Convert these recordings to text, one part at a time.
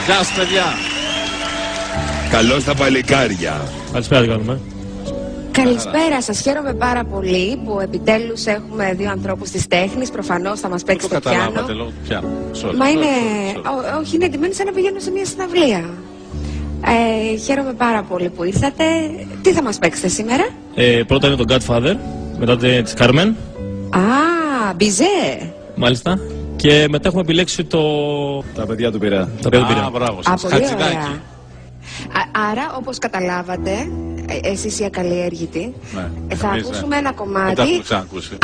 Γεια σας παιδιά. Καλώς τα παλικάρια. Καλησπέρα, τι κάνουμε. Καλησπέρα σας, χαίρομαι πάρα πολύ που επιτέλους έχουμε δύο ανθρώπους της τέχνης. Προφανώς θα μας παίξει το πιάνο. Καταλάβατε λόγω του πιάνου. Μα είναι, όχι, είναι εντυμένοι σαν να πηγαίνουν σε μια συναυλία. Χαίρομαι πάρα πολύ που ήρθατε. Τι θα μας παίξετε σήμερα? Πρώτα είναι το Godfather, μετά της Carmen. Α, Μπιζέ. Μάλιστα. Και μετά έχουμε επιλέξει το... Τα παιδιά του Πειραιά. Τα παιδιά του Πειραιά. Μπράβο σας. Πολύ ωραία. Άρα, όπως καταλάβατε, εσείς οι ακαλλιέργητοι, θα ακούσουμε ένα κομμάτι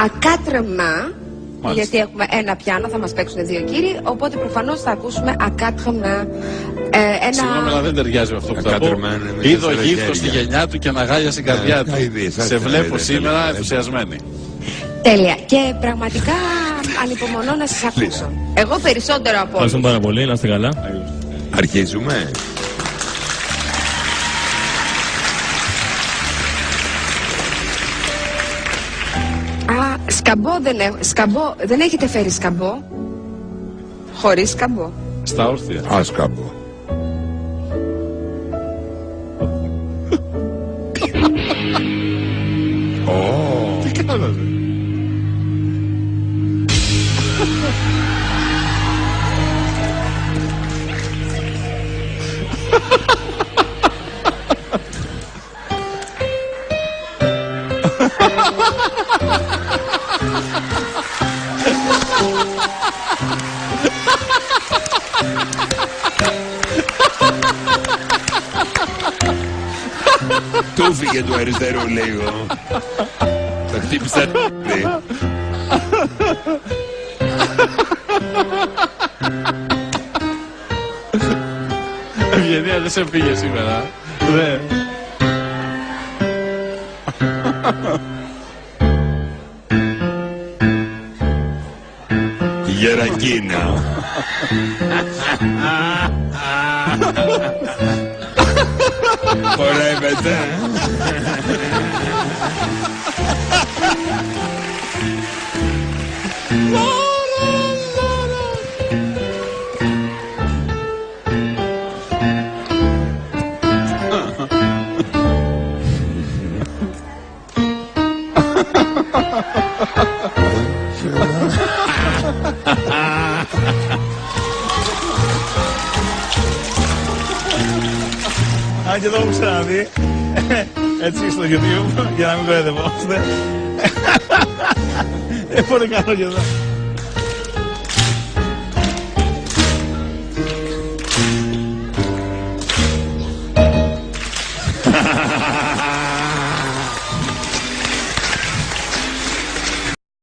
ακάτρεμα, γιατί έχουμε ένα πιάνο, θα μας παίξουν δύο κύριοι, οπότε προφανώς θα ακούσουμε ακάτρεμα. Συγγνώμη, αλλά δεν ταιριάζει με αυτό που θα πω. Είδε ο γύφτος στη γενιά του και αναγάλιασε στην καρδιά του. Σε βλέπω σήμερα ενθουσιασμένη. Τέλεια. Και πραγματικά ανυπομονώ να σας ακούσω. Εγώ περισσότερο από όλους. Ευχαριστούμε πάρα πολύ, να είστε καλά. Αρχίζουμε. Σκαμπό, δεν έχετε φέρει σκαμπό? Χωρίς σκαμπό. Στα όρθια. Σκαμπό. Τι κάνατε? Του φύγε του αριστερού λίγο. Θα χτύπησα Ευγενία, δεν σε πήγε σήμερα. Ναι. Γερακίνα. Χωράει μετά. Αν και εδώ έχω ξαναδεί, έτσι στο YouTube, για να μην κοροϊδευόμαστε. Πολύ καλό και εδώ.